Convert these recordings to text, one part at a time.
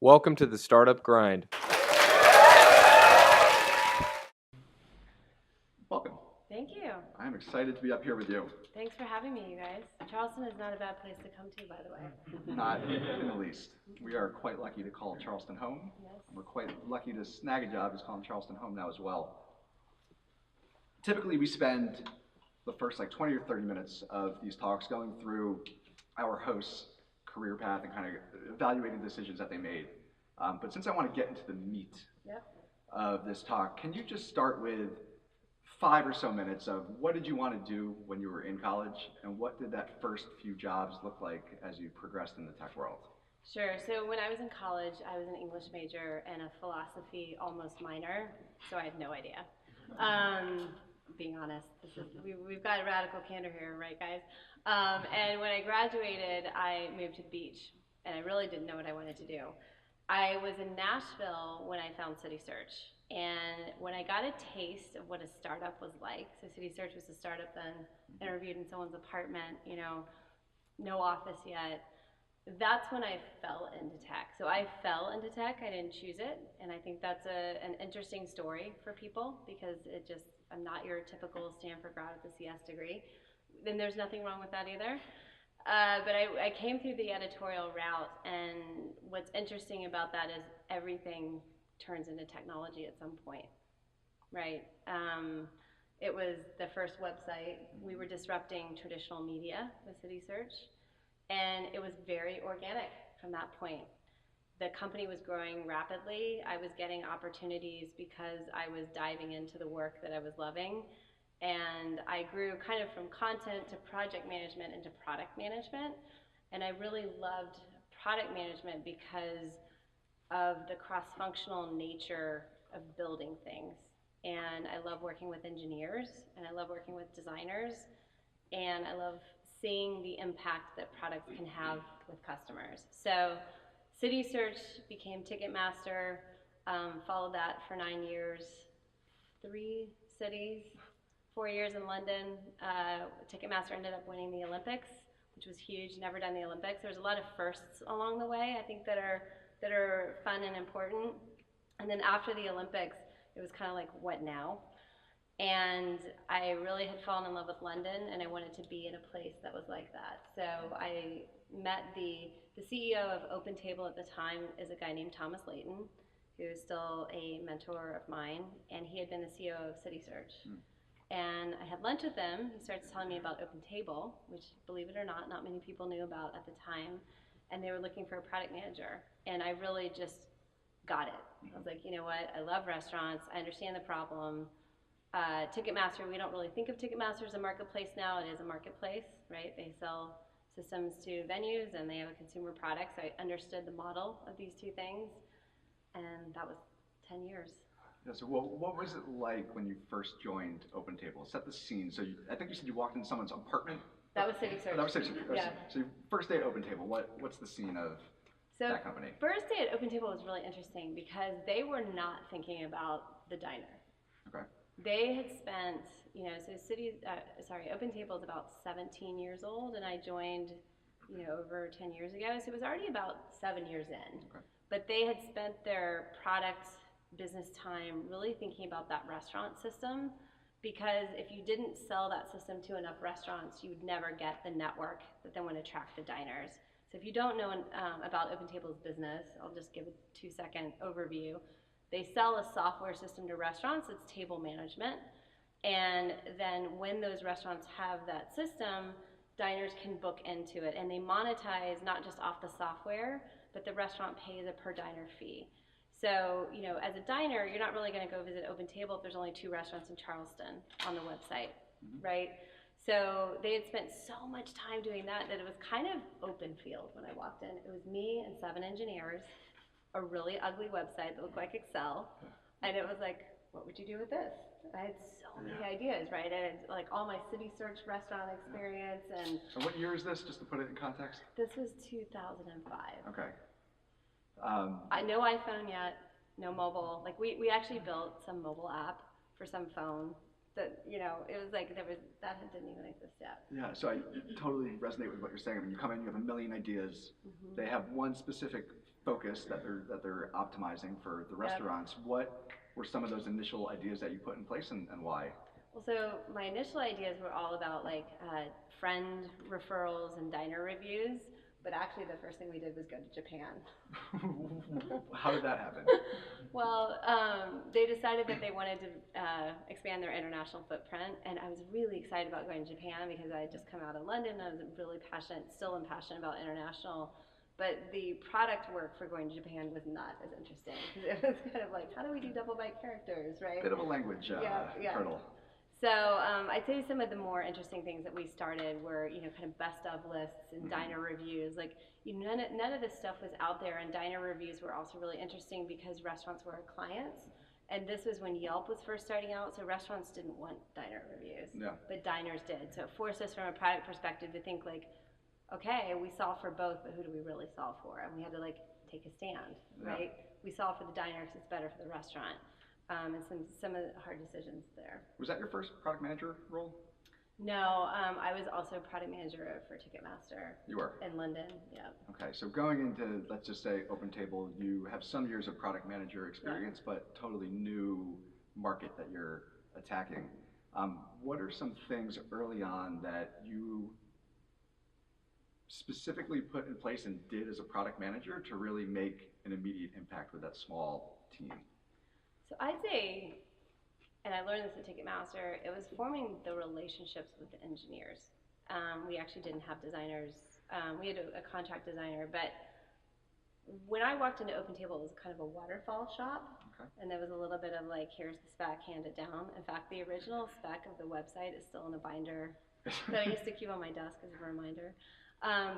Welcome to the Startup Grind. Welcome. Thank you. I'm excited to be up here with you. Thanks for having me, you guys. Charleston is not a bad place to come to, by the way. Not in the least. We are quite lucky to call Charleston home. Yes. We're quite lucky to snag a job as calling Charleston home now as well. Typically, we spend the first 20 or 30 minutes of these talks going through our hosts' career path and kind of evaluating decisions that they made. But since I want to get into the meat of this talk, can you just start with 5 or so minutes of what did you want to do when you were in college, and what did that first few jobs look like as you progressed in the tech world? Sure. So when I was in college, I was an English major and a philosophy almost minor, so I had no idea. Being honest, we've got a radical candor here, right, guys? And when I graduated, I moved to the beach, and I really didn't know what I wanted to do. I was in Nashville when I found CitySearch, and when I got a taste of what a startup was like, so CitySearch was a startup then, interviewed in someone's apartment, no office yet, that's when I fell into tech. So I fell into tech, I didn't choose it, and I think that's an interesting story for people because I'm not your typical Stanford grad with a CS degree. Then there's nothing wrong with that either. But I came through the editorial route, and what's interesting about that is everything turns into technology at some point, right? It was the first website. We were disrupting traditional media with CitySearch, and it was very organic from that point. The company was growing rapidly. I was getting opportunities because I was diving into the work that I was loving. And I grew kind of from content to project management into product management. And I really loved product management because of the cross-functional nature of building things. And I love working with engineers, and I love working with designers, and I love seeing the impact that products can have with customers. So CitySearch became Ticketmaster, followed that for 9 years, 3 cities, 4 years in London. Ticketmaster ended up winning the Olympics, which was huge, never done the Olympics. There's a lot of firsts along the way, I think, that are fun and important. And then after the Olympics, it was kind of like, what now? And I really had fallen in love with London, and I wanted to be in a place that was like that. So I met the CEO of OpenTable at the time is a guy named Thomas Layton, who is still a mentor of mine, and he had been the CEO of CitySearch. And I had lunch with him. He starts telling me about OpenTable, which, believe it or not many people knew about at the time, and they were looking for a product manager. And I really just got it. I was like, you know what? I love restaurants. I understand the problem. Ticketmaster, we don't really think of Ticketmaster as a marketplace now. It is a marketplace, right? They sell systems to venues, and they have a consumer product. So I understood the model of these two things, and that was 10 years. Yeah, so what was it like when you first joined OpenTable? Set the scene. So I think you said you walked into someone's apartment. That was CitySearch. Oh, that was CitySearch. Yeah. So your first day at OpenTable, what's the scene of that company? First day at OpenTable was really interesting because they were not thinking about the diner. Okay. They had spent, OpenTable is about 17 years old, and I joined, over 10 years ago. So it was already about 7 years in. Okay. But they had spent their product business time really thinking about that restaurant system, because if you didn't sell that system to enough restaurants, you would never get the network that then would attract the diners. So if you don't know about OpenTable's business, I'll just give a 2-second overview. They sell a software system to restaurants, it's table management, and then when those restaurants have that system, diners can book into it, and they monetize not just off the software, but the restaurant pays a per diner fee. So, as a diner, you're not really going to go visit OpenTable if there's only 2 restaurants in Charleston on the website, right? So they had spent so much time doing that it was kind of open field when I walked in. It was me and 7 engineers, a really ugly website that looked like Excel, and it was like, what would you do with this? I had so many ideas, right? I had like all my CitySearch restaurant experience. And what year is this, just to put it in context? This was 2005. Okay. No iPhone yet, no mobile. Like we actually built some mobile app for some phone that, it was like that didn't even exist yet. Yeah, so I totally resonate with what you're saying. When you come in, you have a million ideas. They have one specific focus that they're optimizing for the restaurants. What were some of those initial ideas that you put in place, and why? Well, so my initial ideas were all about like friend referrals and diner reviews, but actually the first thing we did was go to Japan. How did that happen? Well, they decided that they wanted to expand their international footprint, and I was really excited about going to Japan because I had just come out of London. And I was really passionate, still am passionate about international, but the product work for going to Japan was not as interesting because it was kind of like, how do we do double bite characters, right? Bit of a language hurdle. So I'd say some of the more interesting things that we started were, kind of best of lists and diner reviews. Like, none of this stuff was out there, and diner reviews were also really interesting because restaurants were our clients. And this was when Yelp was first starting out, so restaurants didn't want diner reviews, but diners did. So it forced us from a product perspective to think like, okay, we solve for both, but who do we really solve for? And we had to like take a stand, right? We solve for the diner because it's better for the restaurant. And some of the hard decisions there. Was that your first product manager role? No, I was also product manager for Ticketmaster. You were? In London, yeah. Okay, so going into, let's just say, OpenTable, you have some years of product manager experience, but totally new market that you're attacking. What are some things early on that you specifically put in place and did as a product manager to really make an immediate impact with that small team? So I'd say, and I learned this at Ticketmaster, it was forming the relationships with the engineers. We actually didn't have designers. We had a contract designer, but when I walked into OpenTable, it was kind of a waterfall shop. Okay. And there was a little bit of like, here's the spec, hand it down. In fact, the original spec of the website is still in a binder that I used to keep on my desk as a reminder.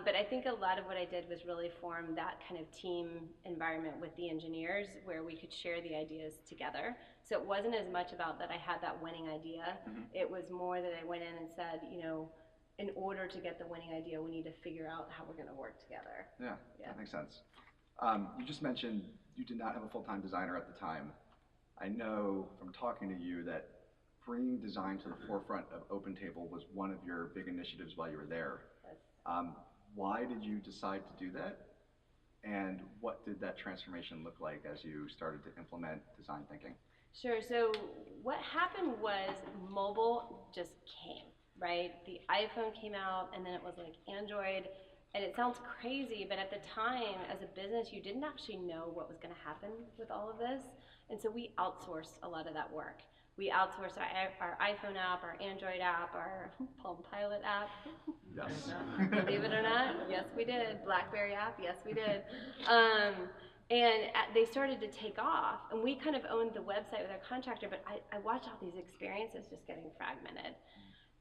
But I think a lot of what I did was really form that kind of team environment with the engineers where we could share the ideas together. So it wasn't as much about that I had that winning idea. It was more that I went in and said, in order to get the winning idea, we need to figure out how we're going to work together. Yeah, that makes sense. You just mentioned you did not have a full-time designer at the time. I know from talking to you that bringing design to the forefront of OpenTable was one of your big initiatives while you were there. Why did you decide to do that? And what did that transformation look like as you started to implement design thinking? Sure, so what happened was mobile just came, right? The iPhone came out and then it was like Android, and it sounds crazy, but at the time as a business, you didn't actually know what was gonna happen with all of this. And so we outsourced a lot of that work. We outsourced our iPhone app, our Android app, our Palm Pilot app. Yes. Believe it or not, yes we did. BlackBerry app, yes we did. And they started to take off, and we kind of owned the website with our contractor, but I watched all these experiences just getting fragmented.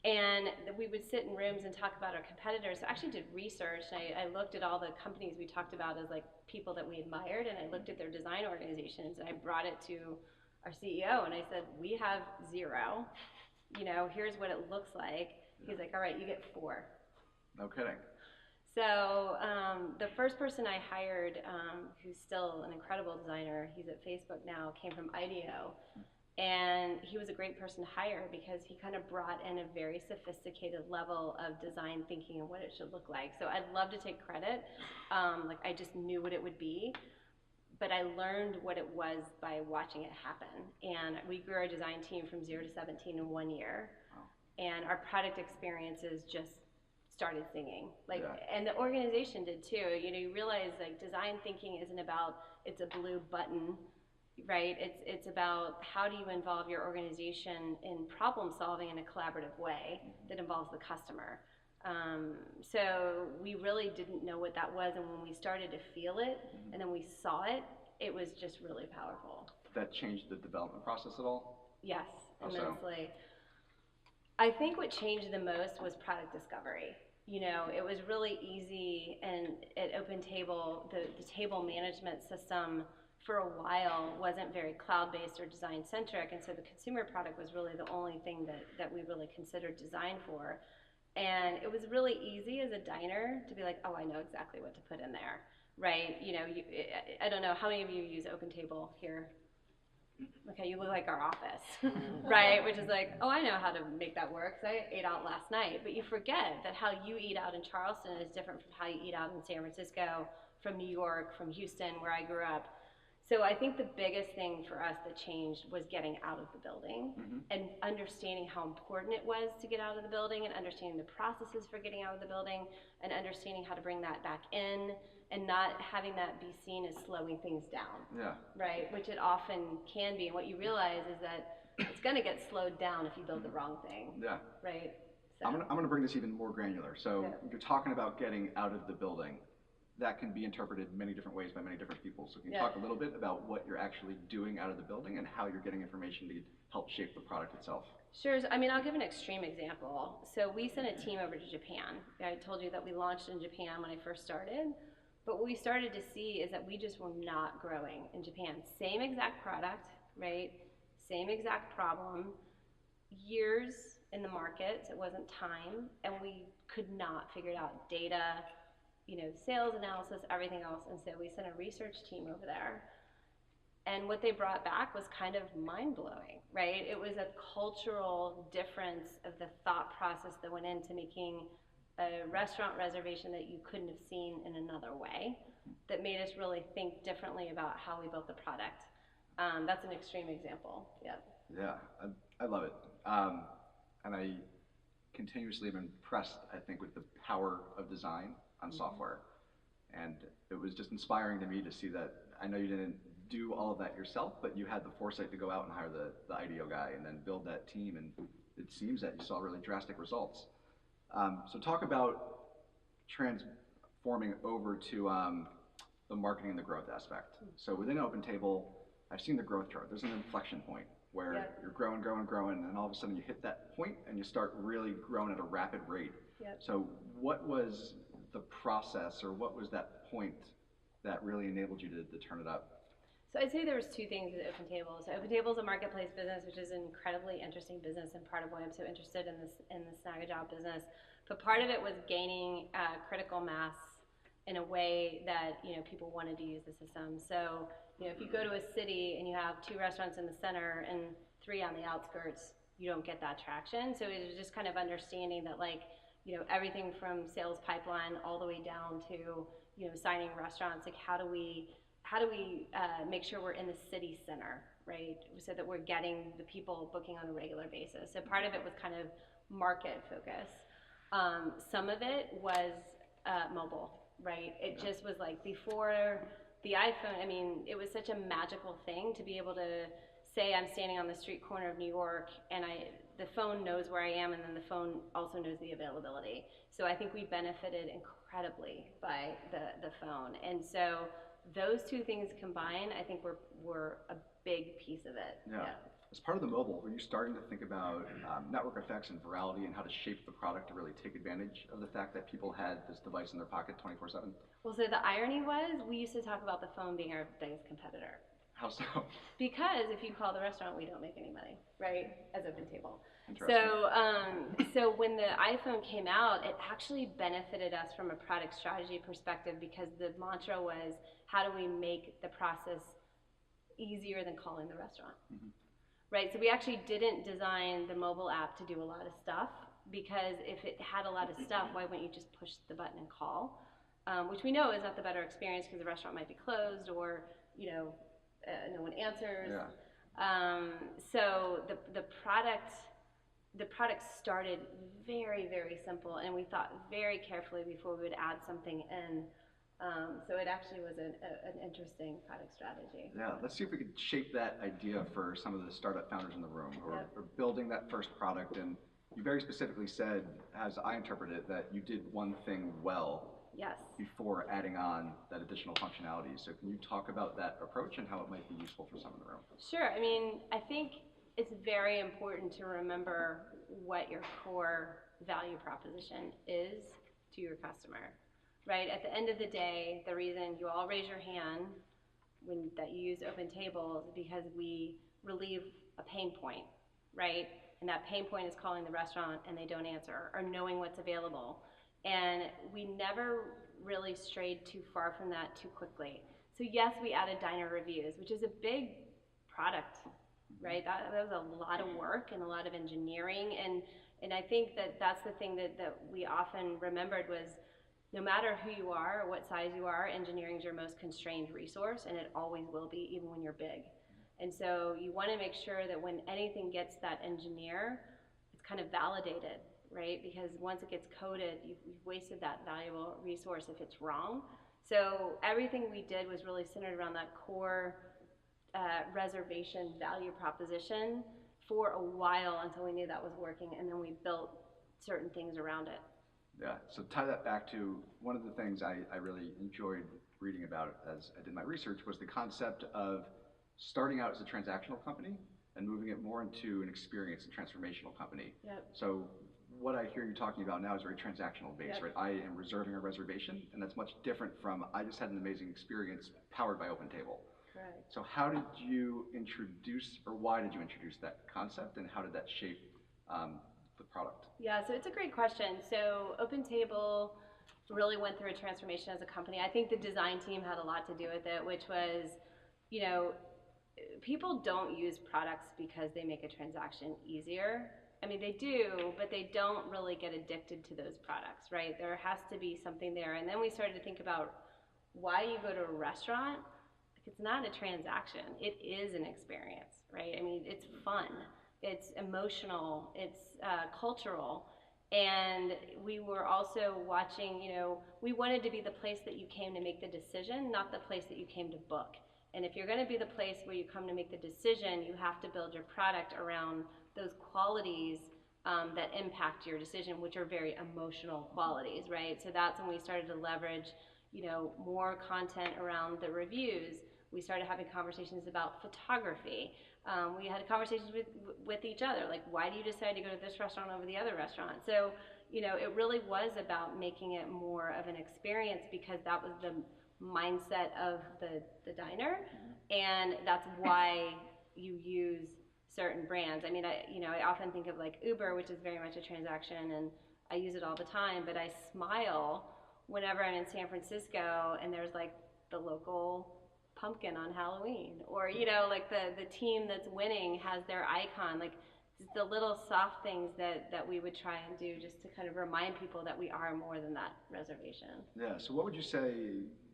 And we would sit in rooms and talk about our competitors. So I actually did research, and I looked at all the companies we talked about as like people that we admired, and I looked at their design organizations, and I brought it to our CEO, and I said, we have 0. Here's what it looks like. He's like, all right, you get 4. No kidding. So the first person I hired, who's still an incredible designer, he's at Facebook now, came from IDEO. And he was a great person to hire because he kind of brought in a very sophisticated level of design thinking and what it should look like. So I'd love to take credit. I just knew what it would be. But I learned what it was by watching it happen. And we grew our design team from 0 to 17 in 1 year. Wow. And our product experiences just started singing. And the organization did too. You realize design thinking isn't about it's a blue button, right? It's about how do you involve your organization in problem solving in a collaborative way that involves the customer. So we really didn't know what that was, and when we started to feel it, and then we saw it, it was just really powerful. That changed the development process at all? Yes, immensely. I think what changed the most was product discovery. It was really easy, and at OpenTable, the table management system for a while wasn't very cloud-based or design-centric, and so the consumer product was really the only thing that we really considered design for. And it was really easy as a diner to be like, oh, I know exactly what to put in there, right? I don't know, how many of you use OpenTable here? Okay, you look like our office, right? Which is like, oh, I know how to make that work because I ate out last night. But you forget that how you eat out in Charleston is different from how you eat out in San Francisco, from New York, from Houston, where I grew up. So I think the biggest thing for us that changed was getting out of the building and understanding how important it was to get out of the building and understanding the processes for getting out of the building and understanding how to bring that back in and not having that be seen as slowing things down. Yeah. Right? Which it often can be. And what you realize is that it's going to get slowed down if you build the wrong thing. Yeah. Right? So. I'm gonna bring this even more granular. So you're talking about getting out of the building. That can be interpreted many different ways by many different people. So can you talk a little bit about what you're actually doing out of the building and how you're getting information to help shape the product itself? Sure. I mean, I'll give an extreme example. So we sent a team over to Japan. I told you that we launched in Japan when I first started. But what we started to see is that we just were not growing in Japan. Same exact product, right? Same exact problem. Years in the market, it wasn't time, and we could not figure it out. Data, sales analysis, everything else. And so we sent a research team over there. And what they brought back was kind of mind-blowing, right? It was a cultural difference of the thought process that went into making a restaurant reservation that you couldn't have seen in another way that made us really think differently about how we built the product. That's an extreme example. Yeah, I love it. And I continuously am impressed, I think, with the power of design on software. And it was just inspiring to me to see that. I know you didn't do all of that yourself, but you had the foresight to go out and hire the IDEO guy and then build that team, and it seems that you saw really drastic results. So talk about transforming over to the marketing and the growth aspect. So within OpenTable, I've seen the growth chart. There's an inflection point where you're growing, and then all of a sudden you hit that point and you start really growing at a rapid rate. So what was the process, or what was that point that really enabled you to turn it up? So I'd say there was two things with OpenTable. So OpenTable is a marketplace business, which is an incredibly interesting business, and part of why I'm so interested in the Snagajob business. But part of it was gaining critical mass in a way that people wanted to use the system. So if you go to a city and you have 2 restaurants in the center and 3 on the outskirts, you don't get that traction. So it was just kind of understanding that everything from sales pipeline all the way down to signing restaurants, how do we make sure we're in the city center, right? So that we're getting the people booking on a regular basis. So part of it was kind of market focus. Some of it was mobile, right? It just was before the iPhone, it was such a magical thing to be able to say I'm standing on the street corner of New York and the phone knows where I am, and then the phone also knows the availability. So I think we benefited incredibly by the phone. And so those two things combined, I think were a big piece of it. Yeah. As part of the mobile, were you starting to think about network effects and virality and how to shape the product to really take advantage of the fact that people had this device in their pocket 24/7? Well, so the irony was we used to talk about the phone being our biggest competitor. How so? Because if you call the restaurant, we don't make any money, right? As OpenTable. Interesting. So when the iPhone came out, it actually benefited us from a product strategy perspective, because the mantra was, how do we make the process easier than calling the restaurant? Right? So we actually didn't design the mobile app to do a lot of stuff, because if it had a lot of stuff, why wouldn't you just push the button and call? Which we know is not the better experience, because the restaurant might be closed, or no one answers. Yeah. So the product started very, very simple, and we thought very carefully before we would add something in. So it actually was an interesting product strategy. Yeah, let's see if we could shape that idea for some of the startup founders in the room who are building that first product. And you very specifically said, as I interpret it, that you did one thing well before adding on that additional functionality. So can you talk about that approach and how it might be useful for some in the room? Sure. I think it's very important to remember what your core value proposition is to your customer, right? At the end of the day, the reason you all raise your hand that you use OpenTable is because we relieve a pain point, right? And that pain point is calling the restaurant and they don't answer, or knowing what's available. And we never really strayed too far from that too quickly. So yes, we added diner reviews, which is a big product, right? That was a lot of work and a lot of engineering. And I think that's the thing that we often remembered was, no matter who you are or what size you are, engineering is your most constrained resource, and it always will be, even when you're big. And so you want to make sure that when anything gets that engineer, it's kind of validated, right? Because once it gets coded, you've wasted that valuable resource if it's wrong. So everything we did was really centered around that core reservation value proposition for a while until we knew that was working, and then we built certain things around it. Yeah, so tie that back to one of the things I really enjoyed reading about as I did my research was the concept of starting out as a transactional company and moving it more into an experience and transformational company. Yep. So what I hear you talking about now is very transactional based, Yep. right? I am reserving a reservation, and that's much different from I just had an amazing experience powered by OpenTable. Correct. So how did you introduce, or why did you introduce that concept, and how did that shape the product? Yeah, so it's a great question. So OpenTable really went through a transformation as a company. I think the design team had a lot to do with it, which was, you know, people don't use products because they make a transaction easier. I mean, they do, but they don't really get addicted to those products, right? There has to be something there. And then we started to think about why you go to a restaurant. Like, it's not a transaction. It is an experience, right? I mean, it's fun. It's emotional. It's cultural. And we were also watching, you know, we wanted to be the place that you came to make the decision, not the place that you came to book. And if you're going to be the place where you come to make the decision, you have to build your product around those qualities that impact your decision, which are very emotional qualities, right? So that's when we started to leverage, you know, more content around the reviews. We started having conversations about photography. We had conversations with each other, like, why do you decide to go to this restaurant over the other restaurant? So, you know, it really was about making it more of an experience, because that was the mindset of the diner, and that's why you use certain brands. I mean, I often think of like Uber, which is very much a transaction, and I use it all the time, but I smile whenever I'm in San Francisco and there's like the local pumpkin on Halloween, or, you know, like the team that's winning has their icon, like the little soft things that we would try and do just to kind of remind people that we are more than that reservation. Yeah, so what would you say,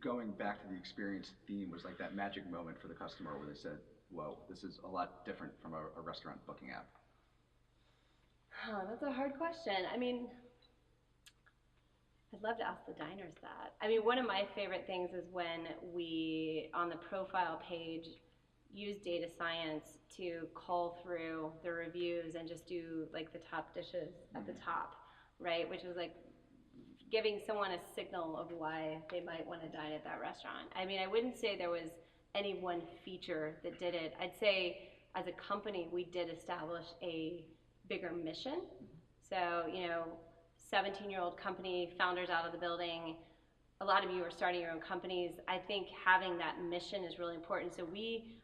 going back to the experience theme, was like that magic moment for the customer where they said, whoa, this is a lot different from a restaurant booking app? Oh, that's a hard question. I mean, I'd love to ask the diners that. I mean, one of my favorite things is when we, on the profile page, use data science to cull through the reviews and just do like the top dishes at the top, right? Which was like giving someone a signal of why they might want to dine at that restaurant. I mean, I wouldn't say there was any one feature that did it. I'd say as a company, we did establish a bigger mission. So, you know, 17-year-old company, founders out of the building. A lot of you are starting your own companies. I think having that mission is really important. So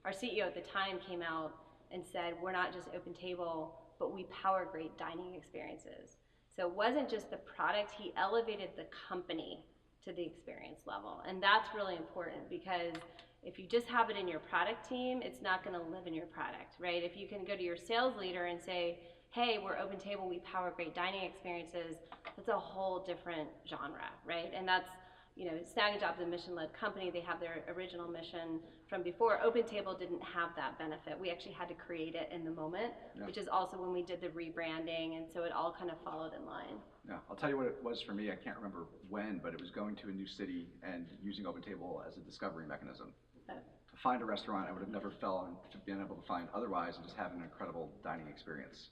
our CEO at the time came out and said, we're not just OpenTable, but we power great dining experiences. So it wasn't just the product, he elevated the company to the experience level. And that's really important, because if you just have it in your product team, it's not gonna live in your product, right? If you can go to your sales leader and say, hey, we're OpenTable, we power great dining experiences, that's a whole different genre, right? And that's, you know, Snag a Job's a mission-led company. They have their original mission from before. OpenTable didn't have that benefit. We actually had to create it in the moment, which is also when we did the rebranding, and so it all kind of followed in line. Yeah, I'll tell you what it was for me. I can't remember when, but it was going to a new city and using OpenTable as a discovery mechanism. To find a restaurant I would have never been able to find otherwise, and just have an incredible dining experience.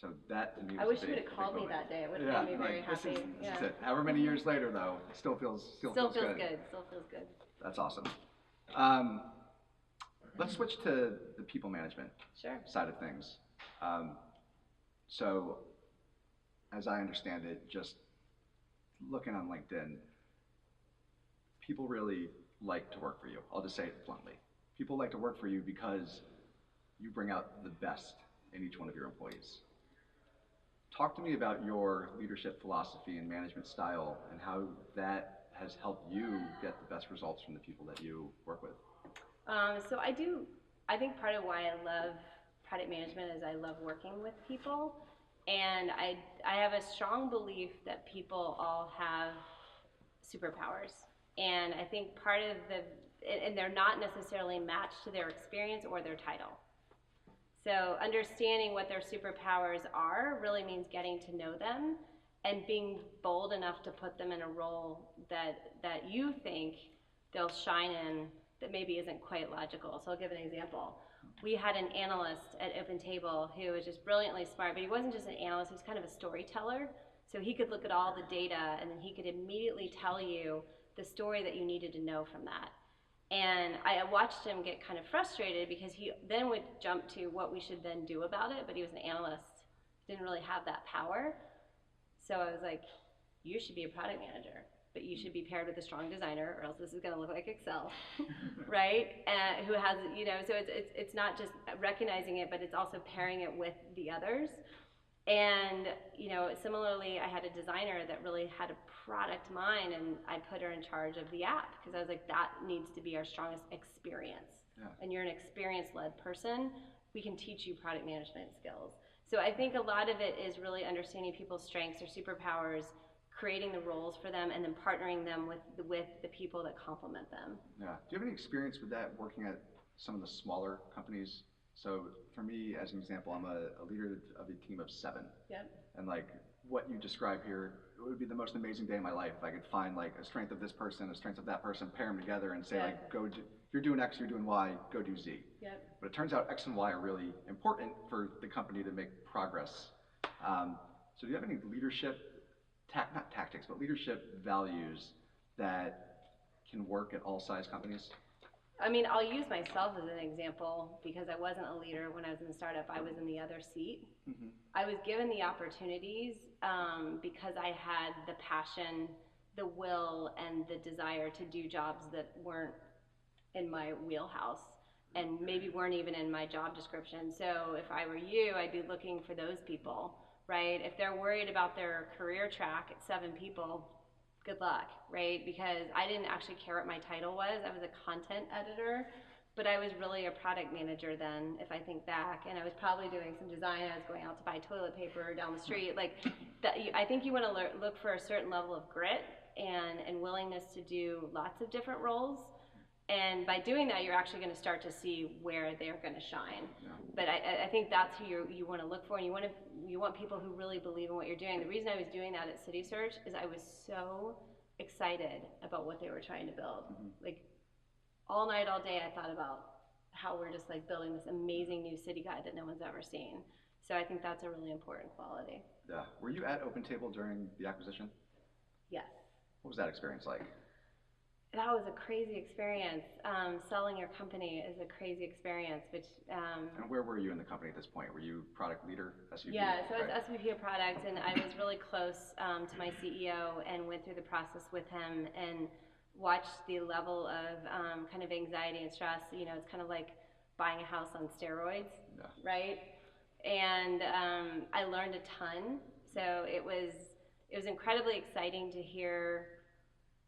So that to me was I wish a you would big have called me moment. that day. It would have made me very This happy. is it. However many years later, though, it still feels Still feels good. good. Still feels good. That's awesome. Let's switch to the people management side of things. So, as I understand it, just looking on LinkedIn, people really like to work for you. I'll just say it bluntly. People like to work for you because you bring out the best in each one of your employees. Talk to me about your leadership philosophy and management style, and how that has helped you get the best results from the people that you work with. So I think part of why I love product management is I love working with people. And I have a strong belief that people all have superpowers. And I think part of and they're not necessarily matched to their experience or their title. So understanding what their superpowers are really means getting to know them and being bold enough to put them in a role that you think they'll shine in that maybe isn't quite logical. So I'll give an example. We had an analyst at Open Table who was just brilliantly smart, but he wasn't just an analyst, he was kind of a storyteller. So he could look at all the data and then he could immediately tell you the story that you needed to know from that. And I watched him get kind of frustrated because he then would jump to what we should then do about it, but he was an analyst, didn't really have that power. So I was like, you should be a product manager, but you should be paired with a strong designer or else this is gonna look like Excel, right? Who has, so it's not just recognizing it, but it's also pairing it with the others. And, similarly, I had a designer that really had a product mind, and I put her in charge of the app because I was like, that needs to be our strongest experience. Yeah. And you're an experience-led person, we can teach you product management skills. So I think a lot of it is really understanding people's strengths or superpowers, creating the roles for them, and then partnering them with the people that complement them. Yeah. Do you have any experience with that working at some of the smaller companies? So for me, as an example, I'm a leader of a team of 7. Yep. And like what you describe here, it would be the most amazing day of my life if I could find like a strength of this person, a strength of that person, pair them together and say like, you're doing X, you're doing Y, go do Z. Yep. But it turns out X and Y are really important for the company to make progress. So do you have any leadership, not tactics, but leadership values that can work at all size companies? I mean, I'll use myself as an example because I wasn't a leader when I was in the startup. I was in the other seat. Mm-hmm. I was given the opportunities because I had the passion, the will, and the desire to do jobs that weren't in my wheelhouse and maybe weren't even in my job description. So if I were you, I'd be looking for those people, right? If they're worried about their career track at 7 people, good luck, right? Because I didn't actually care what my title was. I was a content editor, but I was really a product manager then, if I think back, and I was probably doing some design. I was going out to buy toilet paper down the street. Like, I think you want to look for a certain level of grit and willingness to do lots of different roles. And by doing that, you're actually going to start to see where they're going to shine. Yeah. But I think that's who you want to look for, and you want people who really believe in what you're doing. The reason I was doing that at City Search is I was so excited about what they were trying to build. Mm-hmm. Like all night, all day, I thought about how we're just like building this amazing new city guide that no one's ever seen. So I think that's a really important quality. Yeah. Were you at Open Table during the acquisition? Yes. What was that experience like? That was a crazy experience. Selling your company is a crazy experience. And where were you in the company at this point? Were you product leader, SVP? Yeah, so I was SVP of product, and I was really close to my CEO and went through the process with him and watched the level of kind of anxiety and stress. It's kind of like buying a house on steroids, yeah. Right? And I learned a ton. So it was incredibly exciting to hear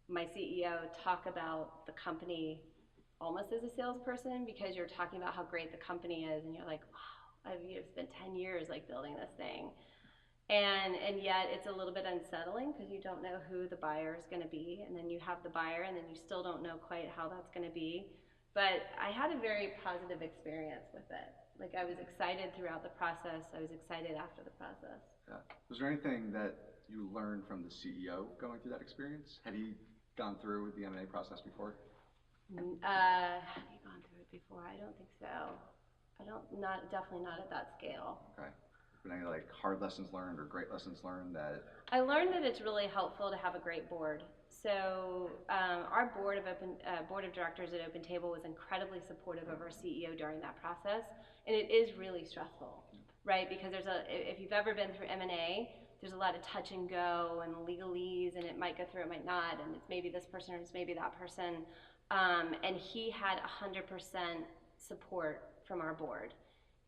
my CEO talk about the company almost as a salesperson, because you're talking about how great the company is and you're like, wow, I've spent 10 years like building this thing. And yet it's a little bit unsettling because you don't know who the buyer is going to be, and then you have the buyer and then you still don't know quite how that's going to be. But I had a very positive experience with it. Like I was excited throughout the process. I was excited after the process. Yeah. Was there anything that you learned from the CEO going through that experience? Had he gone through the M&A process before? Have you gone through it before? I don't think so. Definitely not at that scale. Okay. Been any like hard lessons learned or great lessons learned that? I learned that it's really helpful to have a great board. So our board of directors at Open Table was incredibly supportive of our CEO during that process, and it is really stressful, right? Because if you've ever been through M&A, there's a lot of touch and go and legalese, and it might go through, it might not, and it's maybe this person or it's maybe that person. And he had 100% support from our board.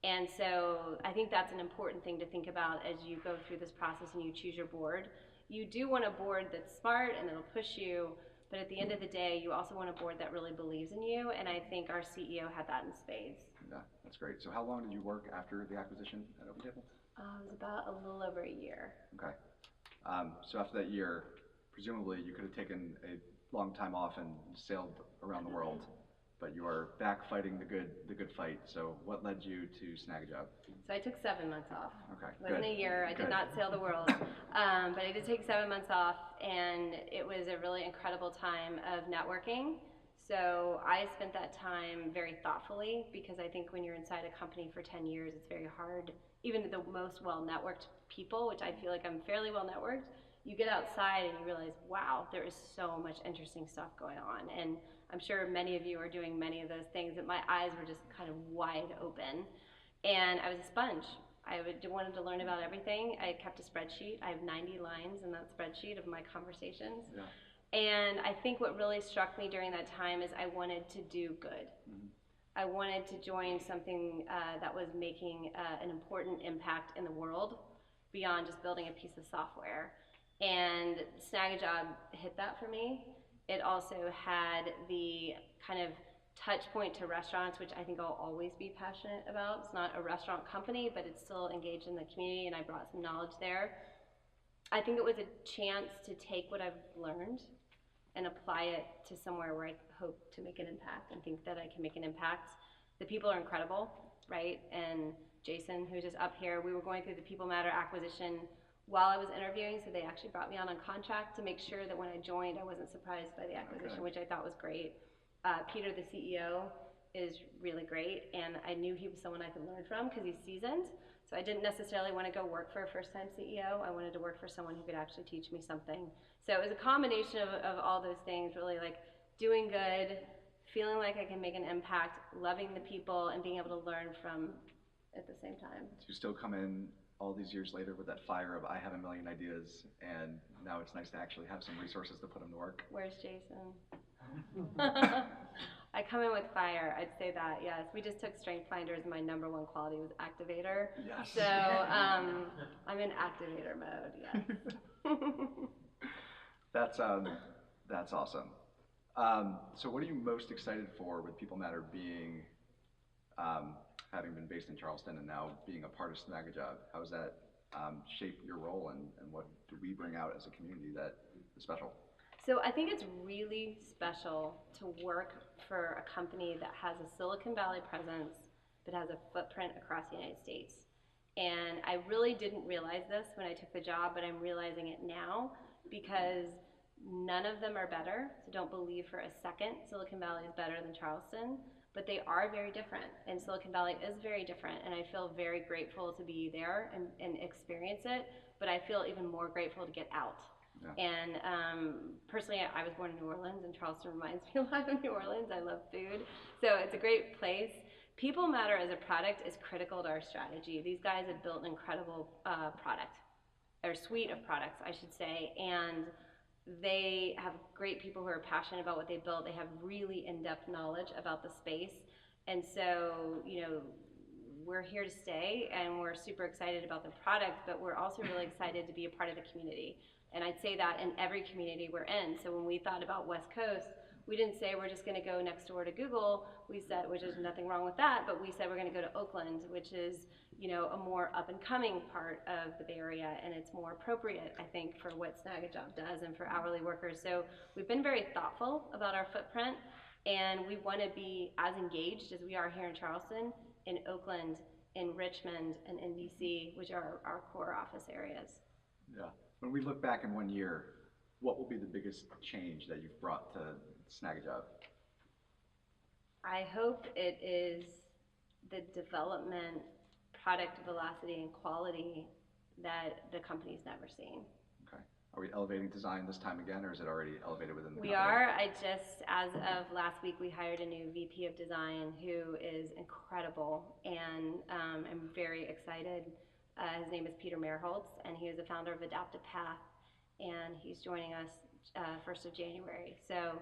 And so I think that's an important thing to think about as you go through this process and you choose your board. You do want a board that's smart and that'll push you, but at the end of the day, you also want a board that really believes in you, and I think our CEO had that in spades. Yeah, that's great. So how long did you work after the acquisition at Open Table? It was about a little over a year. Okay. So after that year, presumably you could have taken a long time off and sailed around the world, but you are back fighting the good fight. So what led you to Snagajob? So I took 7 months off. Okay, It wasn't good. a year. I did Good. not sail the world, but I did take 7 months off, and it was a really incredible time of networking. So I spent that time very thoughtfully because I think when you're inside a company for 10 years, it's very hard. Even the most well-networked people, which I feel like I'm fairly well-networked, you get outside and you realize, wow, there is so much interesting stuff going on. And I'm sure many of you are doing many of those things that my eyes were just kind of wide open. And I was a sponge. Wanted to learn about everything. I kept a spreadsheet. I have 90 lines in that spreadsheet of my conversations. Yeah. And I think what really struck me during that time is I wanted to do good. Mm-hmm. I wanted to join something that was making an important impact in the world beyond just building a piece of software. And Snagajob hit that for me. It also had the kind of touch point to restaurants, which I think I'll always be passionate about. It's not a restaurant company, but it's still engaged in the community, and I brought some knowledge there. I think it was a chance to take what I've learned and apply it to somewhere where I hope to make an impact and think that I can make an impact. The people are incredible, right? And Jason, who's just up here, we were going through the People Matter acquisition while I was interviewing, so they actually brought me on contract to make sure that when I joined, I wasn't surprised by the acquisition, which I thought was great. Peter, the CEO, is really great, and I knew he was someone I could learn from because he's seasoned. So I didn't necessarily want to go work for a first-time CEO. I wanted to work for someone who could actually teach me something. So it was a combination of all those things, really, like doing good, feeling like I can make an impact, loving the people, and being able to learn from at the same time. So you still come in all these years later with that fire of I have a million ideas, and now it's nice to actually have some resources to put them to work. Where's Jason? I come in with fire, I'd say that, yes. We just took Strength Finders, and my #1 quality was activator. Yes. So I'm in activator mode, yes. That's awesome. So what are you most excited for with People Matter being, having been based in Charleston and now being a part of Snagajob? How has that shaped your role, and what do we bring out as a community that is special? So I think it's really special to work for a company that has a Silicon Valley presence, but has a footprint across the United States. And I really didn't realize this when I took the job, but I'm realizing it now because none of them are better. So don't believe for a second Silicon Valley is better than Charleston, but they are very different. And Silicon Valley is very different. And I feel very grateful to be there and experience it, but I feel even more grateful to get out. Yeah. And personally, I was born in New Orleans, and Charleston reminds me a lot of New Orleans. I love food, so it's a great place. People Matter as a product is critical to our strategy. These guys have built an incredible product, or suite of products, I should say, and they have great people who are passionate about what they built. They have really in-depth knowledge about the space, and so, you know, we're here to stay, and we're super excited about the product, but we're also really excited to be a part of the community. And I'd say that in every community we're in. So when we thought about West Coast, we didn't say we're just going to go next door to Google. We said, which is nothing wrong with that, but we said we're going to go to Oakland, which is, you know, a more up and coming part of the Bay Area, and it's more appropriate, I think, for what Snagajob does and for hourly workers. So we've been very thoughtful about our footprint, and we want to be as engaged as we are here in Charleston, in Oakland, in Richmond, and in DC, which are our core office areas. Yeah. When we look back in 1 year, what will be the biggest change that you've brought to Snagajob? I hope it is the development, product velocity, and quality that the company's never seen. Okay. Are we elevating design this time again, or is it already elevated within the company? We are. As of last week, we hired a new VP of design who is incredible, and I'm very excited. His name is Peter Merholtz, and he is the founder of Adaptive Path, and he's joining us 1st of January. So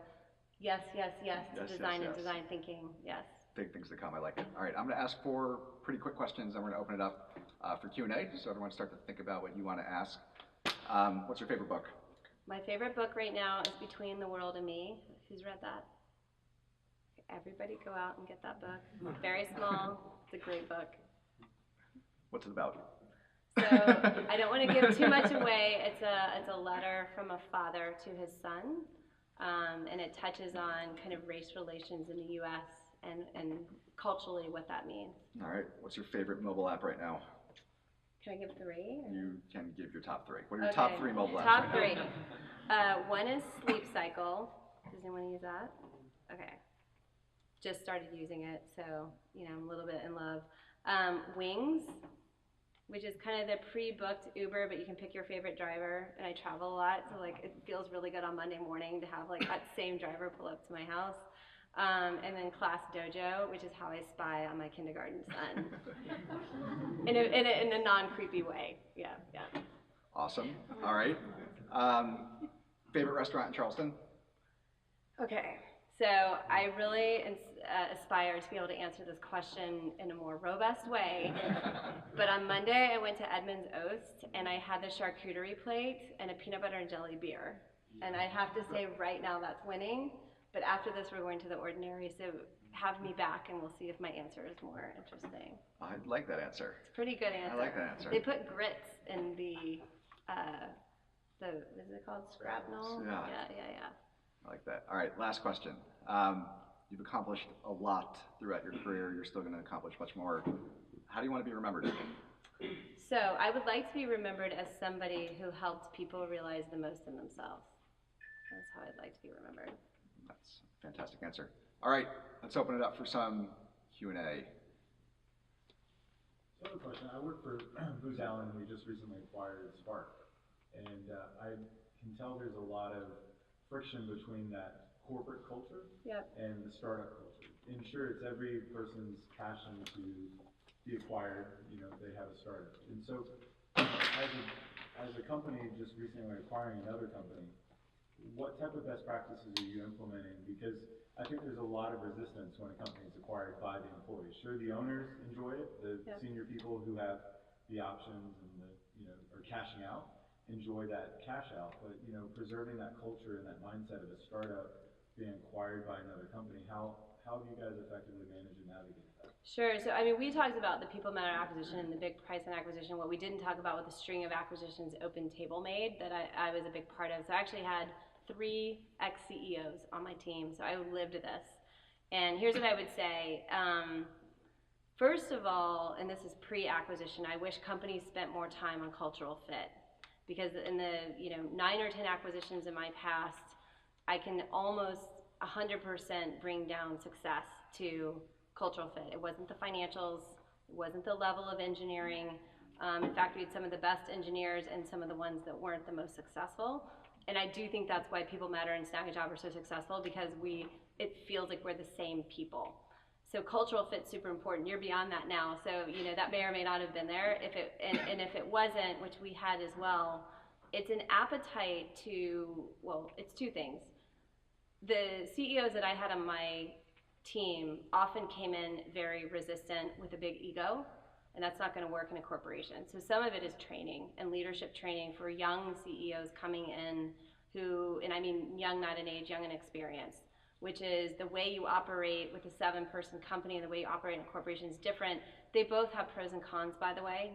yes to design and design thinking, yes. Big things to come, I like it. All right, I'm gonna ask 4 pretty quick questions, and we're gonna open it up for Q&A, so everyone start to think about what you wanna ask. What's your favorite book? My favorite book right now is Between the World and Me. Who's read that? Everybody go out and get that book. Very small, it's a great book. What's it about? So I don't want to give too much away. It's a letter from a father to his son, and it touches on kind of race relations in the U.S. and culturally what that means. All right. What's your favorite mobile app right now? Can I give 3? Or? You can give your top 3. What are your top 3 mobile apps Top right 3. now? One is Sleep Cycle. Does anyone use that? Okay. Just started using it, so I'm a little bit in love. Wings, which is kind of the pre-booked Uber, but you can pick your favorite driver. And I travel a lot, so like it feels really good on Monday morning to have like that same driver pull up to my house. And then Class Dojo, which is how I spy on my kindergarten son, in a non-creepy way. Yeah. Awesome. All right. Favorite restaurant in Charleston? Okay. So I really aspire to be able to answer this question in a more robust way. But on Monday, I went to Edmund's Oast, and I had the charcuterie plate and a peanut butter and jelly beer. And I have to say right now that's winning. But after this, we're going to the Ordinary, so have me back, and we'll see if my answer is more interesting. I like that answer. It's a pretty good answer. I like that answer. They put grits in the is it called scrapnel? Yeah. Yeah. I like that. All right, last question. You've accomplished a lot throughout your career. You're still going to accomplish much more. How do you want to be remembered? So I would like to be remembered as somebody who helped people realize the most in themselves. That's how I'd like to be remembered. That's a fantastic answer. All right, let's open it up for some Q&A. So I have a question. I work for Booz Allen, and we just recently acquired Spark. And I can tell there's a lot of friction between that corporate culture and the startup culture. And sure, it's every person's passion to be acquired, they have a startup. And so as a company just recently acquiring another company, what type of best practices are you implementing? Because I think there's a lot of resistance when a company is acquired by the employees. Sure, the owners enjoy it, the senior people who have the options and are cashing out enjoy that cash out, but preserving that culture and that mindset of a startup being acquired by another company, how do you guys effectively manage and navigate that? Sure. So we talked about the People Matter acquisition and the big Priceline acquisition. What we didn't talk about with the string of acquisitions Open Table made that I was a big part of. So I actually had 3 ex-CEOs on my team, so I lived this. And here's what I would say. First of all, and this is pre-acquisition, I wish companies spent more time on cultural fit. Because in the 9 or 10 acquisitions in my past, I can almost 100% bring down success to cultural fit. It wasn't the financials, it wasn't the level of engineering. In fact, we had some of the best engineers and some of the ones that weren't the most successful. And I do think that's why People Matter and Snag a Job are so successful, because it feels like we're the same people. So cultural fit's super important. You're beyond that now, so that may or may not have been there. If it wasn't, which we had as well, it's an appetite it's 2 things. The CEOs that I had on my team often came in very resistant with a big ego, and that's not going to work in a corporation. So some of it is training and leadership training for young CEOs coming in who, and I mean young not in age, young in experience, which is the way you operate with a 7-person company and the way you operate in a corporation is different. They both have pros and cons, by the way.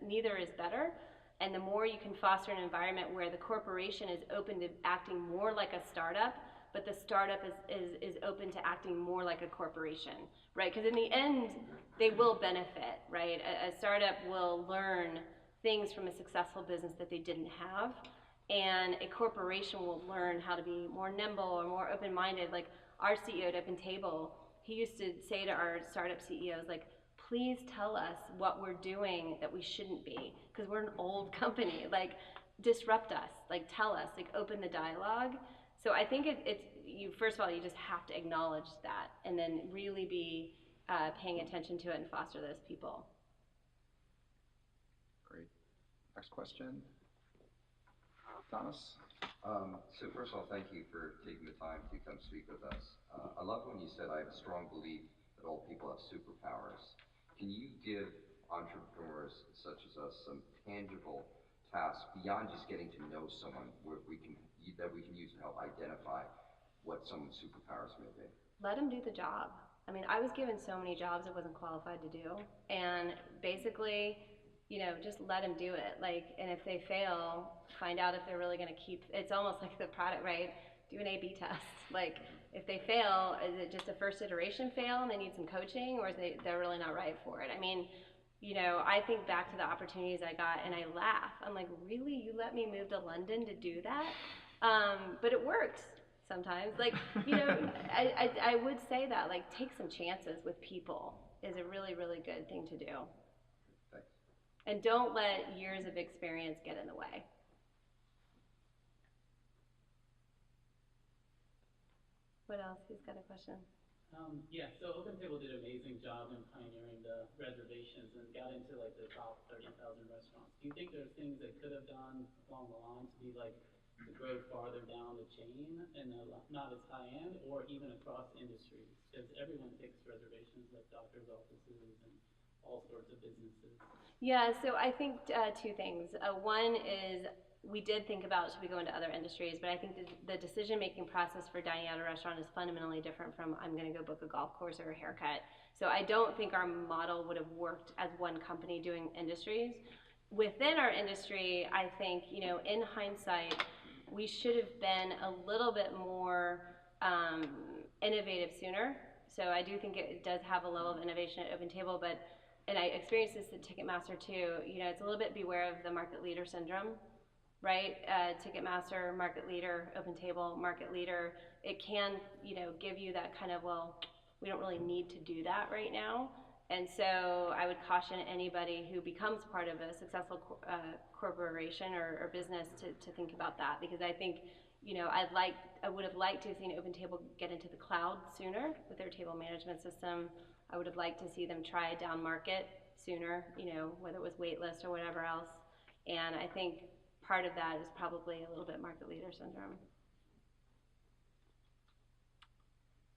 Neither is better. And the more you can foster an environment where the corporation is open to acting more like a startup, but the startup is open to acting more like a corporation, right? Because in the end, they will benefit, right? A startup will learn things from a successful business that they didn't have. And a corporation will learn how to be more nimble or more open-minded. Like our CEO at Open Table, he used to say to our startup CEOs, like, please tell us what we're doing that we shouldn't be, because we're an old company. Like, disrupt us. Like, tell us. Like, open the dialogue. So I think first of all, you just have to acknowledge that, and then really be paying attention to it and foster those people. Great. Next question. Thomas? So first of all, thank you for taking the time to come speak with us. I love when you said, I have a strong belief that all people have superpowers. Can you give entrepreneurs such as us some tangible tasks beyond just getting to know someone that we can use to help identify what someone's superpowers may be? Let them do the job. I mean, I was given so many jobs I wasn't qualified to do. And basically, you know, just let them do it. Like, and if they fail, find out if they're really going to keep. It's almost like the product, right? Do an A/B test. Like, if they fail, is it just a first iteration fail and they need some coaching, or is they're really not right for it? I mean, you know, I think back to the opportunities I got and I laugh. I'm like, really? You let me move to London to do that? But it works sometimes. Like, you know, I would say that, like, take some chances with people is a really, really good thing to do. Thanks. And don't let years of experience get in the way. What else? Who's got a question? Yeah, so OpenTable did an amazing job in pioneering the reservations and got into like the top 30,000 restaurants. Do you think there's things they could have done along the line to be like to grow farther down the chain and not as high end, or even across industries? Because everyone takes reservations, like doctors' offices and all sorts of businesses. Yeah, so I think two things. One is we did think about should we go into other industries, but I think the decision-making process for dining out a restaurant is fundamentally different from I'm going to go book a golf course or a haircut. So I don't think our model would have worked as one company doing industries. Within our industry, I think, you know, in hindsight, we should have been a little bit more innovative sooner. So I do think it does have a level of innovation at OpenTable, but, and I experienced this at Ticketmaster too, you know, it's a little bit beware of the market leader syndrome. Right? Ticketmaster, market leader, OpenTable, market leader. It can, you know, give you that kind of, well, we don't really need to do that right now. And so I would caution anybody who becomes part of a successful corporation or business to think about that, because I think, you know, I would have liked to have seen OpenTable get into the cloud sooner with their table management system. I would have liked to see them try down market sooner, you know, whether it was waitlist or whatever else. And I think part of that is probably a little bit market leader syndrome.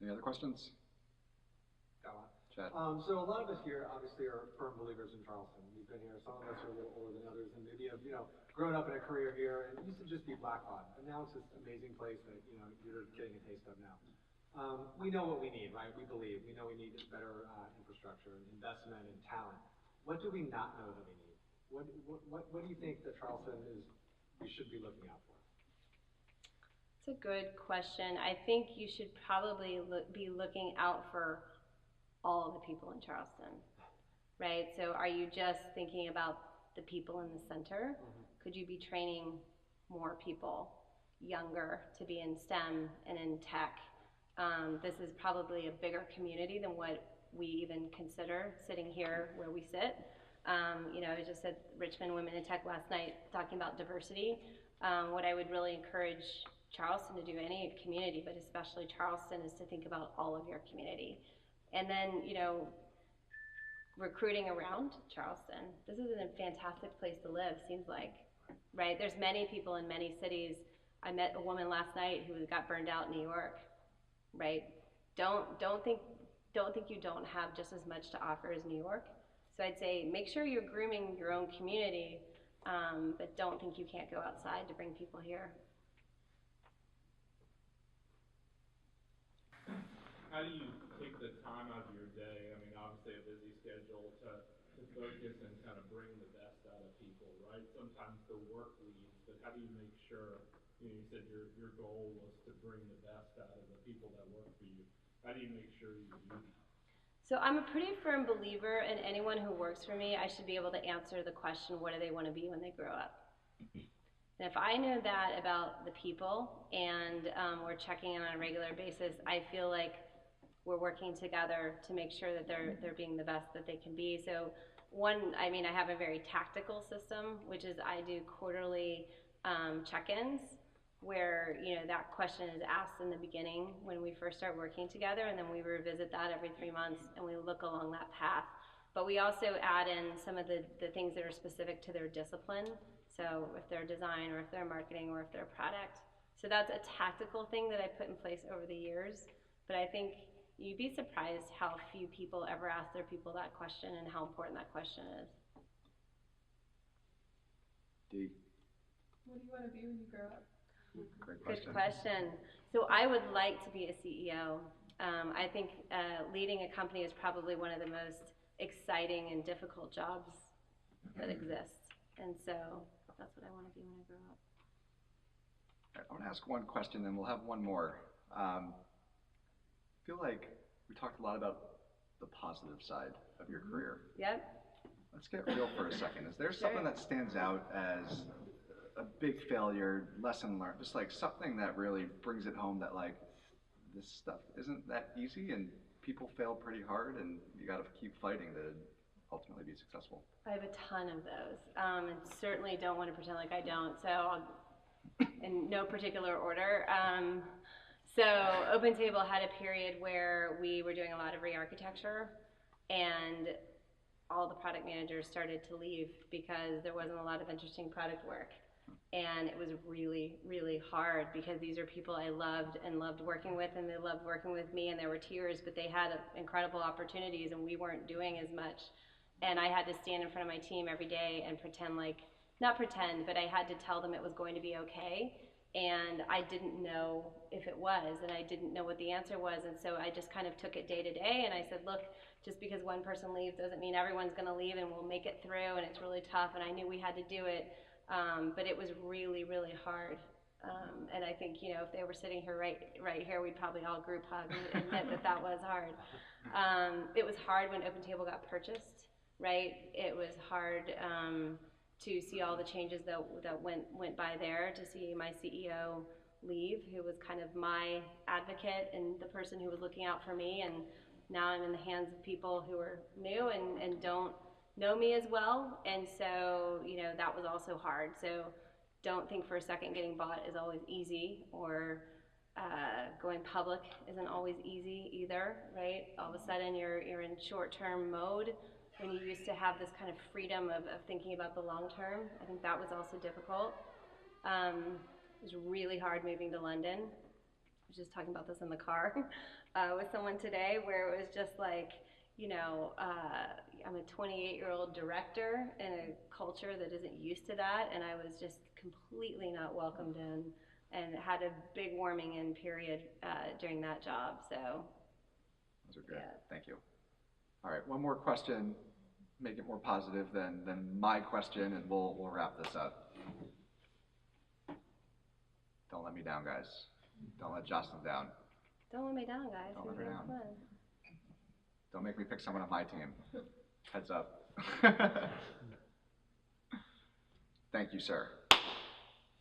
Any other questions? Chad. So a lot of us here obviously are firm believers in Charleston. We've been here, some of us are a little older than others, and maybe have, you know, grown up in a career here, and it used to just be Blackbaud. And now it's this amazing place that, you know, you're getting a taste of now. We know what we need, right? We believe. We know we need better infrastructure and investment and talent. What do we not know that we need? What do you think that Charleston we should be looking out for? It's a good question. I think you should probably be looking out for all of the people in Charleston, right? So are you just thinking about the people in the center? Mm-hmm. Could you be training more people, younger, to be in STEM and in tech? This is probably a bigger community than what we even consider sitting here where we sit. You know, I just said Richmond Women in Tech last night talking about diversity. What I would really encourage Charleston to do, any community, but especially Charleston, is to think about all of your community. And then, you know, recruiting around Charleston. This is a fantastic place to live, seems like, right? There's many people in many cities. I met a woman last night who got burned out in New York, right? Don't think you don't have just as much to offer as New York. So I'd say make sure you're grooming your own community, but don't think you can't go outside to bring people here. How do you take the time out of your day? I mean, obviously a busy schedule to focus and kind of bring the best out of people, right? Sometimes the work leads, but how do you make sure, you know, you said your goal was to bring the best out of the people that work for you. How do you make sure you do that? So I'm a pretty firm believer in anyone who works for me, I should be able to answer the question, what do they want to be when they grow up? And if I know that about the people and we're checking in on a regular basis, I feel like we're working together to make sure that they're being the best that they can be. So I have a very tactical system, which is I do quarterly check-ins where, you know, that question is asked in the beginning when we first start working together, and then we revisit that every 3 months and we look along that path. But we also add in some of the things that are specific to their discipline. So if they're design or if they're marketing or if they're product. So that's a tactical thing that I put in place over the years. But I think you'd be surprised how few people ever ask their people that question and how important that question is. D. What do you want to be when you grow up? Good question. So I would like to be a CEO. I think leading a company is probably one of the most exciting and difficult jobs that exists. And so that's what I want to be when I grow up. I want to ask one question, then we'll have one more. I feel like we talked a lot about the positive side of your career. Yep. Let's get real for a second. Is there something that stands out as a big failure, lesson learned, just like something that really brings it home that like this stuff isn't that easy and people fail pretty hard and you got to keep fighting to ultimately be successful? I have a ton of those, and certainly don't want to pretend like I don't, so I'll, in no particular order. So OpenTable had a period where we were doing a lot of re-architecture, and all the product managers started to leave because there wasn't a lot of interesting product work. And it was really, really hard because these are people I loved and loved working with, and they loved working with me, and there were tears, but they had incredible opportunities, and we weren't doing as much. And I had to stand in front of my team every day and pretend like, not pretend, but I had to tell them it was going to be okay. And I didn't know if it was, and I didn't know what the answer was. And so I just kind of took it day to day, and I said, look, just because one person leaves doesn't mean everyone's gonna leave, and we'll make it through, and it's really tough, and I knew we had to do it. But it was really, really hard. And I think, you know, if they were sitting here right here, we'd probably all group hug and admit that was hard. It was hard when OpenTable got purchased, right? It was hard to see all the changes that went by there, to see my CEO leave, who was kind of my advocate and the person who was looking out for me, and now I'm in the hands of people who are new and don't know me as well, and so, you know, that was also hard. So don't think for a second getting bought is always easy, or going public isn't always easy either, right? All of a sudden you're in short-term mode when you used to have this kind of freedom of thinking about the long term. I think that was also difficult. It was really hard moving to London. I was just talking about this in the car with someone today, where it was just like, you know, I'm a 28-year-old director in a culture that isn't used to that, and I was just completely not welcomed in, and had a big warming in period during that job. So Those are good. Yeah. Thank you. All right, one more question. Make it more positive than my question, and we'll wrap this up. Don't let me down, guys. Don't let Jocelyn down. don't let me down, guys. Don't We're let her having down. fun. Don't make me pick someone on my team. Heads up. Thank you, sir.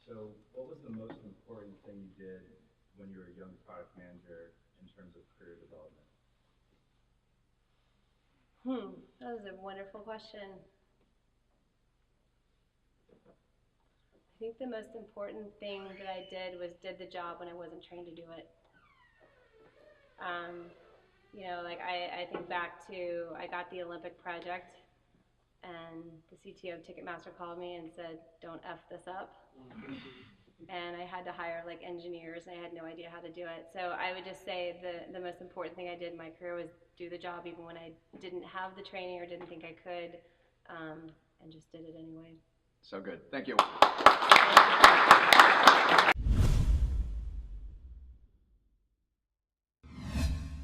So what was the most important thing you did when you were a young product manager in terms of career development? That was a wonderful question. I think the most important thing that I did was did the job when I wasn't trained to do it. You know, like I think back to, I got the Olympic project, and the CTO of Ticketmaster called me and said, don't F this up. And I had to hire like engineers, and I had no idea how to do it. So I would just say the most important thing I did in my career was do the job even when I didn't have the training or didn't think I could, and just did it anyway. So good. Thank you.